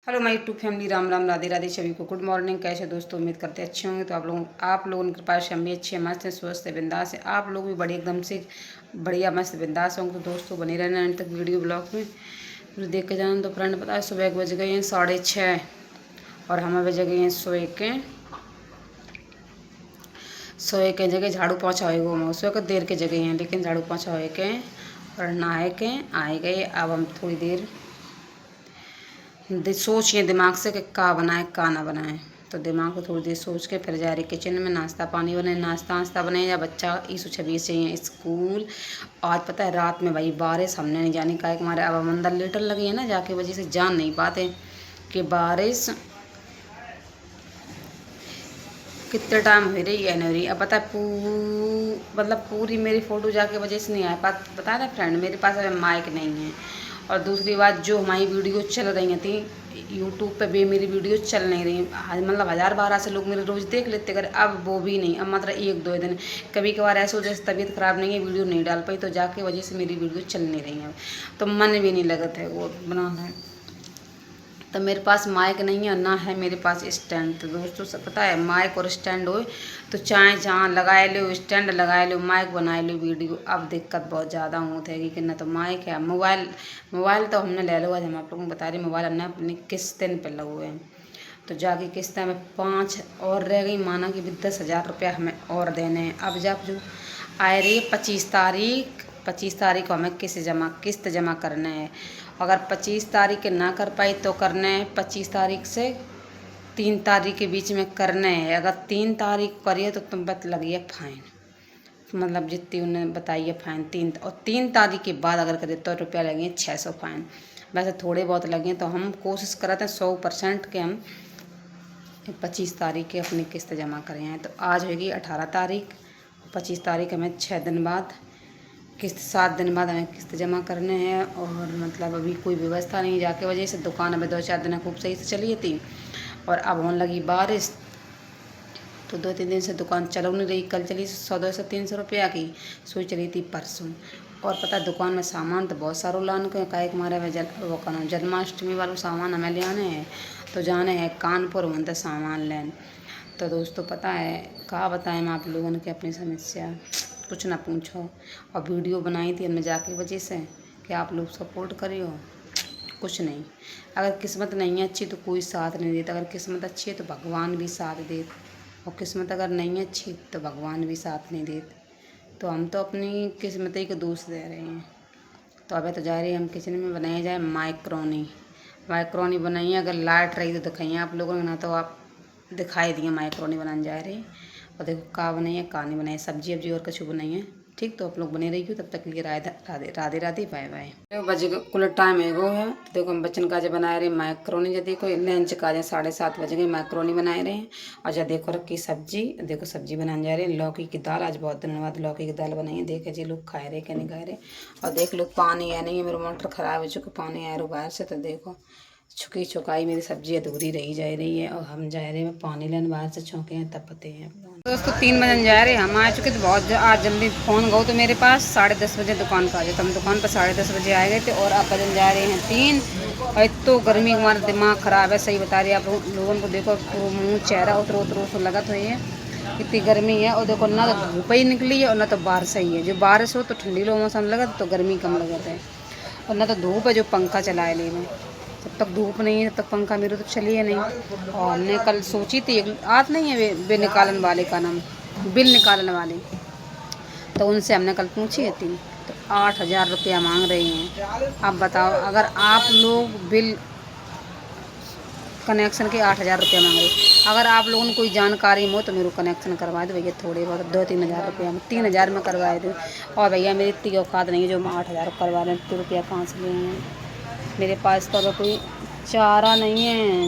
Hello my YouTube family, Ram Ram, Radhe Radhe सभी को। Good morning. कैसे दोस्तों, उम्मीद करते अच्छे होंगे। तो आप लोगों की कृपा से हम भी अच्छे मस्त हैं, स्वस्थ है, बिंदास है। आप लोग भी बड़े एकदम से बढ़िया मस्त बिंदास होंगे। तो दोस्तों बने रहना अंत तक वीडियो ब्लॉग में फिर देख के जाना। तो फ्रेंड पता है सुबह के बज गए हैं 6:30 और हमें बज गए हैं सोए के जगह झाड़ू पोछा होएगा। हम सुबह के देर के जगह हैं, लेकिन झाड़ू पोछा होए के और नहाए के आए गए। अब हम थोड़ी देर सोचिए दिमाग से कि का बनाए का ना बनाए। तो दिमाग को थोड़ी देर सोच के फिर जा रही किचन में, नाश्ता पानी बनाए, नाश्ता बनाए या बच्चा 26 चाहिए स्कूल। आज पता है रात में भाई बारिश हमने नहीं जानी का हमारे अब हम अंदर लेटर लगी है ना, जाके वजह से जान नहीं पाते कि बारिश कितने टाइम हो रही है नहीं हो रही। अब पता है मतलब पूरी मेरी फ़ोटो जाके वजह से नहीं आ पाता। बता रहे फ्रेंड मेरे पास अभी माइक नहीं है। और दूसरी बात, जो हमारी वीडियो चल रही थी यूट्यूब पे भी मेरी वीडियो चल नहीं रही, मतलब 1000-12 से लोग मेरे रोज़ देख लेते अगर, अब वो भी नहीं। अब मतलब 1-2 दिन कभी कभार ऐसे हो जैसे तबीयत ख़राब नहीं है, वीडियो नहीं डाल पाई, तो जाके वजह से मेरी वीडियो चल नहीं रही है। तो मन भी नहीं लगता है वो बनाना है। तो मेरे पास माइक नहीं है, ना है मेरे पास स्टैंड। तो दोस्तों सब पता है माइक और स्टैंड हो तो चाहे जहाँ लगाए लो, स्टैंड लगाए लो, माइक बनाए लो वीडियो। अब दिक्कत बहुत ज़्यादा होती है कि ना तो माइक है। मोबाइल तो हमने ले लो। आज हम आप लोगों को बता रहे मोबाइल हमने अपनी किस्तें पे लगे हुए हैं। तो जाके किस्तें में 5 और रह गई, माना कि भी 10,000 रुपया हमें और देने हैं। अब जब जो आए रही 25 तारीख को हमें किस्त जमा करना है। अगर 25 तारीख के ना कर पाई तो करना है 25 तारीख से 3 तारीख के बीच में करना है। अगर 3 तारीख को करिए तो तुम बत लगी है फाइन, मतलब जितनी उन्हें बताई है फाइन 3 तारीख के बाद अगर करें तो रुपया लगेंगे 600 फाइन। वैसे थोड़े बहुत लगे तो हम कोशिश करते हैं 100% के हम 25 तारीख के अपनी किस्त जमा करें हैं। तो आज होगी 18 तारीख, 25 तारीख हमें 6 दिन बाद किस्त, 7 दिन बाद हमें किस्त जमा करने हैं। और मतलब अभी कोई व्यवस्था नहीं, जाके वजह से दुकान अभी 2-4 दिन खूब सही से चली थी और अब होने लगी बारिश। तो 2-3 दिन से दुकान चल नहीं रही। कल चली 100-200-300 रुपया की, सोच चली थी परसों। और पता दुकान में सामान तो बहुत सारा लान के काहे हमारे में वो कहना जन्माष्टमी वालों सामान हमें ले आने हैं। तो जाने हैं कानपुर वहाँ सामान लेन। तो दोस्तों पता है कहा बताएं आप लोगों ने कि अपनी समस्या कुछ ना पूछो। और वीडियो बनाई थी हमने जाके वजह से कि आप लोग सपोर्ट करियो, कुछ नहीं। अगर किस्मत नहीं है अच्छी तो कोई साथ नहीं देता, अगर किस्मत अच्छी है तो भगवान भी साथ दे, और किस्मत अगर नहीं है अच्छी तो भगवान भी साथ नहीं देते। तो हम तो अपनी किस्मत ही को दोष दे रहे हैं। तो अभी तो जा रही है हम किचन में बनाई जाए माइक्रोनी बनाइए। अगर लाइट रही तो दिखाइए आप लोगों ने, ना तो आप दिखाई दिए माइक्रोनी बनाने जा रही। और देखो का बनाइए का नहीं बनाइए, सब्जी अब्जी और कछु बनाइए। ठीक, तो आप लोग बने रहिए। तब तक के लिए राधे राधे राधे, बाय बाय। बजे कुल टाइम है वो है। तो देखो हम बच्चन का जो बना रहे माइक्रोनी, जो देखो लंच का जो 7:30 बजे गए माइक्रोनी बनाए रहे हैं। और जो देखो रखी सब्जी, देखो सब्जी बनाने जा रहे हैं लौकी की दाल। आज बहुत दिनों बाद लौकी की दाल बनाई है। देखे जी लोग खाए रहे कि नहीं खाए रहे। और देख लो पानी है नहीं है, मेरा मोटर खराब हो चुका, पानी आ रहा बाहर से। तो देखो छुकाई मेरी सब्जी अधूरी रही जा रही है। और हम जा रहे हैं पानी लेने बाहर से, छौके हैं तब पते हैं दोस्तों 3 बजे जा रहे हैं। हम आ चुके थे बहुत आज जल्दी। फ़ोन गो तो मेरे पास 10:30 बजे दुकान पर आ जाए, तो हम दुकान पर 10:30 बजे आए गए थे। और अब बजन जा रहे हैं 3। और तो गर्मी हमारा दिमाग ख़राब है, सही बता रही है आप लोगों को। देखो मुँह चेहरा उतरो तो लगा तो ये इतनी गर्मी है। और देखो ना तो धूप ही निकली है और ना तो बारिश ही है। जो बारिश हो तो ठंडी लो मौसम लगा तो गर्मी कम लगता है, और ना तो धूप है जो पंखा चलाए ले में। जब तक धूप नहीं है तब तक पंखा मेरे तो चलिए नहीं। और हमने कल सोची थी आत नहीं है बिल निकालन वाले का नाम, बिल निकालने वाले, तो उनसे हमने कल पूछी है थी। तो 8,000 रुपया मांग रही हैं। अब बताओ अगर आप लोग बिल कनेक्शन के 8,000 रुपया मांग रहे, अगर आप लोगों को कोई जानकारी हो तो मेरे कनेक्शन करवा दो भैया। थोड़े बहुत 2-3 हज़ार रुपया में 3,000 में करवा दो। और भैया मेरी इतनी औकात नहीं है जो मैं 8,000 करवा रहे हैं। इतने रुपया कहाँ से लेंगे, मेरे पास तो अगर कोई चारा नहीं है।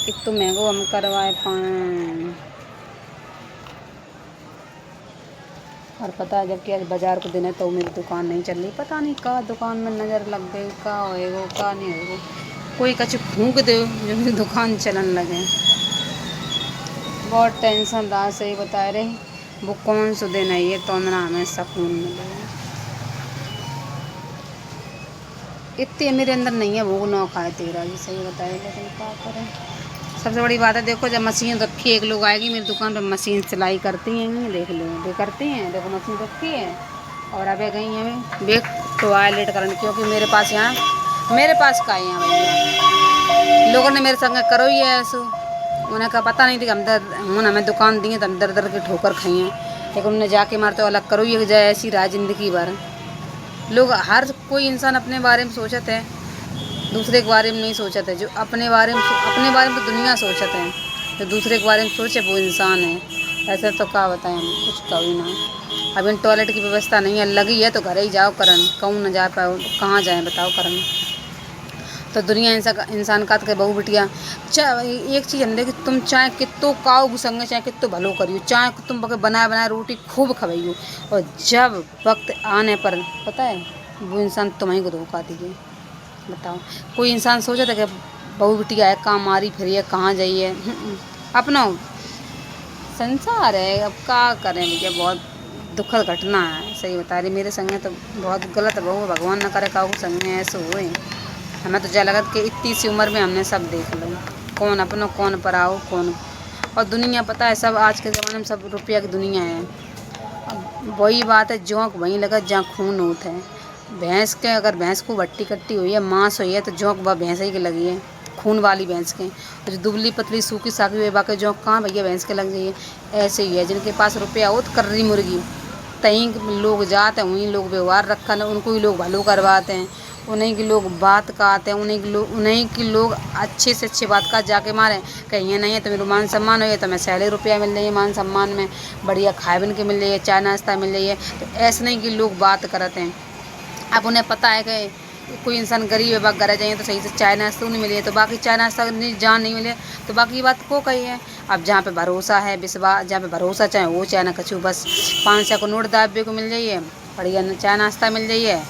एक तो महंगो हम करवाए पाएँ। और पता है जबकि आज बाज़ार को दिन है तो मेरी दुकान नहीं चल रही। पता नहीं का दुकान में नज़र लग गई, का होएगो का नहीं होएगो। कोई कछ फूंक दो जो मेरी दुकान चलन लगे। बहुत टेंशन रहा, सही बता रही। वो कौन सा दिन है ये तो ना हमें सुकून मिले। इतनी मेरे अंदर नहीं है वो ना खाए तेरा, ये सही बताए, लेकिन क्या करें। सबसे बड़ी बात है देखो, जब मशीन रखी है, एक लोग आएगी मेरी दुकान पर मशीन सिलाई करती हैं, देख लो ये करती हैं, देखो मशीन रखी है। और अबे गई हैं बेग टॉयलेट करने, क्योंकि मेरे पास का है यहाँ भैया, लोगों ने मेरे संग करो ही है ऐसो। उन्हें का पता नहीं थी कि हम हमें दुकान दी है तो हम दर दर के ठोकर खाई हैं, लेकिन उन्हें जाके मारते अलग करो ही जाए, ऐसी रहा जिंदगी भर। लोग हर कोई इंसान अपने बारे में सोचते है, दूसरे के बारे में नहीं सोचते। जो अपने बारे में तो दुनिया सोचते हैं, जो दूसरे के बारे में सोचे वो इंसान है। ऐसा तो क्या बताएं हम, कुछ कभी ना। अब इन टॉयलेट की व्यवस्था नहीं है, लगी है तो घर ही जाओ करन, कहूँ न जा पाओ कहाँ जाए बताओ करन। तो दुनिया इंसान का के बहु बिटिया एक चीज़ अंदर कि तुम चाहे कितो काऊ संगे, चाहे कितो भलो करियो, चाहे तुम बनाए बनाए रोटी खूब खवाइयो, और जब वक्त आने पर पता है वो इंसान तुम्हें को धोखा दिए। बताओ कोई इंसान सोचा था कि बहू बिटिया है कहाँ मारी फिर कहाँ जाइए, अपना संसार है। अब क्या करें भैया, बहुत दुखद घटना है, सही बता रही। मेरे संगे तो बहुत गलत बहु, भगवान न करे काऊ संगे ऐसे हुए। हमें तो जा लगा कि इतनी सी उम्र में हमने सब देख लो, कौन अपनो कौन पराओ कौन। और दुनिया पता है सब आज के ज़माने में सब रुपया की दुनिया है। अब वही बात है, जोंक वहीं लगा जहाँ खून होता है। भैंस के अगर भैंस को वट्टी कट्टी हुई है, मांस हुई है, तो जोंक वह भैंस ही के लगी है, खून वाली भैंस के। और जो दुबली पतली सूखी साखी हुई बाकी जोंक कहाँ भैया भैंस के लग जाइए। ऐसे ही है, जिनके पास रुपया हो तो कर्री मुर्गी, तहीं लोग जाते हैं, वहीं लोग व्यवहार रखा न, उनको ही लोग भलो करवाते हैं, उन्हीं की लोग बात का आते हैं, उन्हीं की लोग अच्छे से अच्छी बात का जाके मारें। कहीं नहीं है तो मेरे मान सम्मान हो, तो मैं सैलरी रुपया मिल रही है, मान सम्मान में बढ़िया खाए बन के मिल रही है, चाय नाश्ता मिल रही है। तो ऐसे नहीं कि लोग बात करते हैं। अब उन्हें पता है कि कोई इंसान गरीब है, बाग घर जाइए तो सही से चाय नाश्ता नहीं मिले, तो बाकी चाय नाश्ता जहाँ नहीं मिले तो बाकी बात को कही है। अब जहाँ पे भरोसा है, विश्वास, जहाँ पे भरोसा चाहे वो चाहे ना कछू, बस 500 को नोट दाबे को मिल जाइए, बढ़िया चाय नाश्ता मिल जाइए।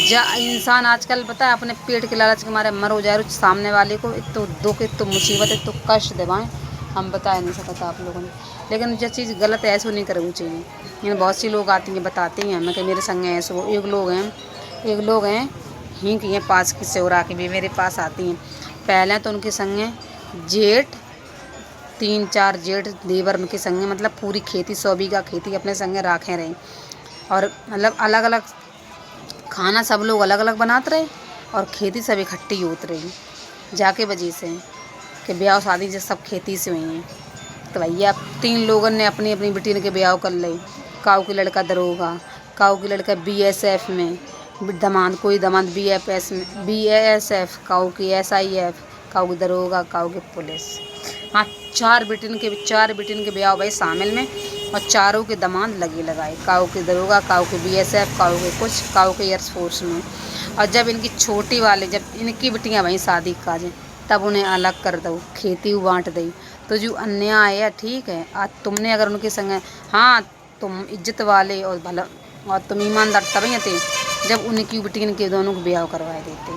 जा इंसान आजकल पता है अपने पेट के लालच के मारे मरो जा रहे, सामने वाले को एक तो दुख, एक तो मुसीबत, एक तो कष्ट देवाएं, हम बता नहीं सकता आप लोगों ने। लेकिन जो चीज़ गलत है ऐसा नहीं करनी चाहिए। लेकिन बहुत सी लोग आती हैं बताते हैं हमें कि मेरे संग ऐसे वो एक लोग हैं ही कि पास की सेवरा के भी मेरे पास आती हैं। पहले तो उनके संग जेठ 3-4 जेठ देवर उनके संग, मतलब पूरी खेती 100 बीघा खेती अपने संग राखे रहे, और मतलब अलग अलग खाना सब लोग अलग अलग बनाते रहे, और खेती सब इकट्ठी होती रही जाके वजह से कि ब्याह शादी जो सब खेती से हुई हैं। तो भैया 3 लोगों ने अपनी अपनी बेटी के ब्याह कर ली। काऊ की लड़का दरोगा, काऊ की लड़का BSF में, कोई दमाद BSF, काऊ की SIF, काऊ की दरोगा, काऊ की पुलिस। हाँ 4 बेटिन के ब्याह भाई शामिल में, और चारों के दामाद लगे लगाए, काऊ के दरोगा, काऊ के BSF, काऊ के कुछ, काऊ के एयरफोर्स में। और जब इनकी छोटी वाले, जब इनकी बेटियाँ भाई शादी काजें, तब उन्हें अलग कर दो, खेती बांट दी। तो जो अन्याय है, ठीक है, आज तुमने अगर उनके संग, हाँ तुम इज्जत वाले और भला और तुम ईमानदार तभी थे जब उनकी बेटियों के दोनों को ब्याह करवा देते,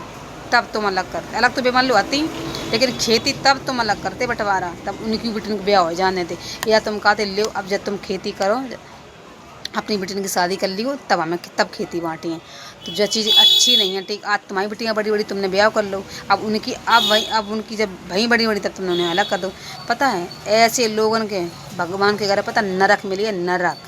तब तुम अलग करते। अलग तो बेमान लो आती, लेकिन खेती तब तुम अलग करते बंटवारा, तब उनकी बेटियों को ब्याह हो जाने थे। या तुम कहते ले अब जब तुम खेती करो, अपनी बेटियों की शादी कर ली हो, तब खेती बांटी है। तो जो चीज़ अच्छी नहीं है, ठीक, आज तुम्हारी बेटियाँ बड़ी बड़ी तुमने ब्याह कर लो, अब उनकी जब भई बड़ी बड़ी तब तुमने उन्हें अलग कर दो। पता है ऐसे लोगों के भगवान के घर पता नरक मिली है, नरक।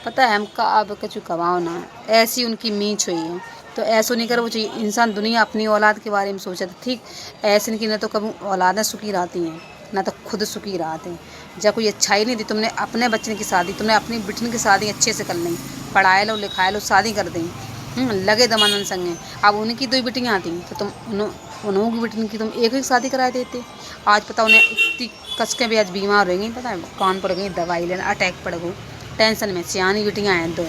पता है हमका अब कछु कमाओ ना, ऐसी उनकी मीच हुई है। तो ऐसा नहीं करना चाहिए इंसान। दुनिया अपनी औलाद के बारे में सोचे तो ठीक, ऐसे नहीं कि न तो कभी औलादें सुखी रहती हैं ना तो खुद सुखी रहते हैं। जब कोई अच्छाई नहीं दी, तुमने अपने बच्चे की शादी, तुमने अपनी बेटी की शादी अच्छे से कर ली, पढ़ाए लो लिखाए लो, शादी कर दी, लगे दमानन संगे। अब उनकी 2 बेटियाँ आती तो तुम उन्हों की बेटी की तुम एक ही शादी करा देते। आज पता उन्हें इतनी कस के भी आज बीमार हो गई, पता है कान पड़ गई, दवाई लेना, अटैक पड़ गई, टेंशन में। सियानी बेटियाँ हैं 2,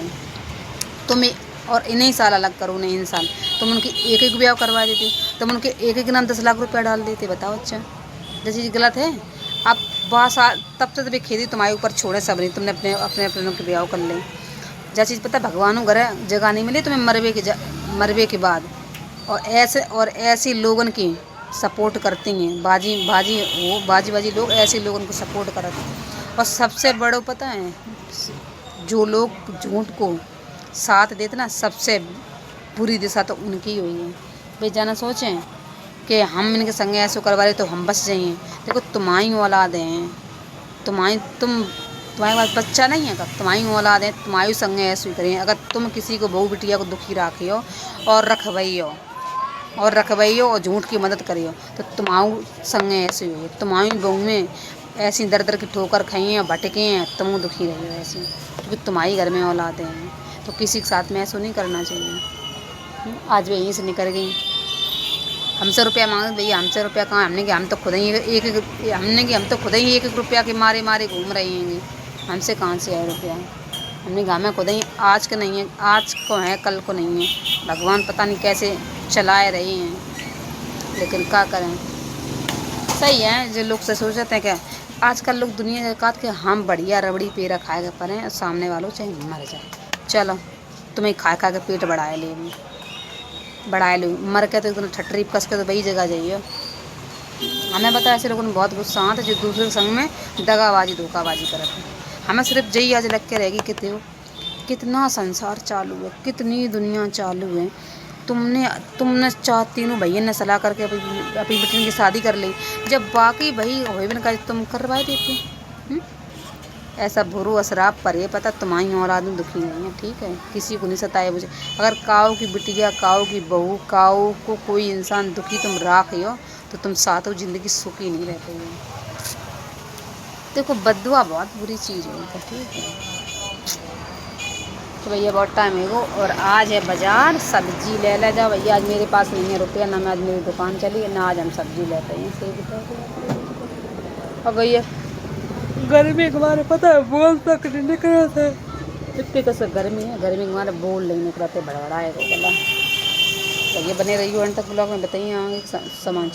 तुम्हें और इन्हीं साल अलग करो, उन्हें इन साल तुम उनके एक एक ब्याह करवा देते, तुम उनके एक एक नाम 10 लाख रुपया डाल देते। बताओ अच्छा, जो चीज़ गलत है। अब बहुत साल तब से खेती तुम्हारे ऊपर छोड़े सब नहीं, तुमने अपने अपने अपने के ब्याह कर ले। जो चीज़ पता भगवानों घर जगह नहीं मिली तुम्हें मरवे के बाद। और ऐसे लोगों की सपोर्ट करती हैं बाजी लोग ऐसे लोगों को सपोर्ट करते हैं। और सबसे बड़ा पता है जो लोग झूठ को साथ देते ना, सबसे बुरी दिशा तो उनकी हुई है। भाई जाना सोचें कि हम इनके संगे ऐसे करवा रहे तो हम बच जाइए। देखो तुम्हारी औलाद हैं, तुम्हारे पास बच्चा नहीं है, कब तुम्हारी औलाद है, तुम्हारी संगे ऐसे करें। अगर तुम किसी को बहू बिटिया को दुखी राखी हो और रखवाई हो और झूठ की मदद करी हो तो तुम्हारे संगे ऐसे हुई है। तुम्हारी बहू में ऐसी दर दर की ठोकर खाई हैं, भटके हैं, तुम दुखी रही हो ऐसी, क्योंकि तुम्हारी घर में औलादें हैं। तो किसी के साथ में ऐसा नहीं करना चाहिए। आज भी यहीं से निकल गई, हमसे रुपया मांगे, भैया हमसे रुपया कहाँ, हमने कि हम तो खुद ही हम तो खुद ही 1-1 रुपया के मारे मारे घूम रहे हैं, हमसे कहाँ से आए रुपया। हमने कहा मैं खुद ही, आज का नहीं है, आज को है कल को नहीं है। भगवान पता नहीं कैसे चलाए रहे हैं, लेकिन क्या करें। सही है जो लोग से सोचते हैं क्या आजकल लोग दुनिया का के हम बढ़िया रबड़ी पेड़ा खाएगा पर हैं, सामने वालों चाहे मर जाए, चलो तुम्हें खा खा के पेट बढ़ाए लो, मर के तो एकदम ठटरी कस के तो वही जगह जाइए। हमें पता है ऐसे लोगों ने बहुत गुस्सा आता है जो दूसरे के संग में दगाबाजी धोखाबाजी करते हैं। हमें सिर्फ यही आज लग के रहेगी कि कितना संसार चालू है, कितनी दुनिया चालू है। तुमने तीनों भैया ने सलाह करके अपनी बेटी की शादी कर ली, जब बाकी भाई हो भी ना तुम करवा देते। ऐसा बुरो असराप पर ये पता तुम्हारी औलाद में दुखी नहीं है, ठीक है, किसी को नहीं सताए मुझे। अगर काऊ की बिटिया, काऊ की बहू, काऊ को कोई इंसान दुखी तुम राख हो तो तुम सातों ज़िंदगी सुखी नहीं रहते हो। देखो बद्दुआ बहुत बुरी चीज़ है, ठीक है। तो भैया बहुत टाइम है वो, और आज है बाज़ार, सब्जी ले जाओ भैया। आज मेरे पास नहीं है रुपया, ना मैं आज मेरी दुकान चली, ना आज हम सब्जी लेते हैं, सही बता। और भैया गर्मी के मारे पता है बोल तक नहीं निकल रहा था, इतनी कैसे गर्मी है, गर्मी के मारे बोल नहीं निकल रहा थे, बड़बड़ाए को गला। तो ये बने रही हो अंत तक ब्लॉग में, बताइए आगे समाचार।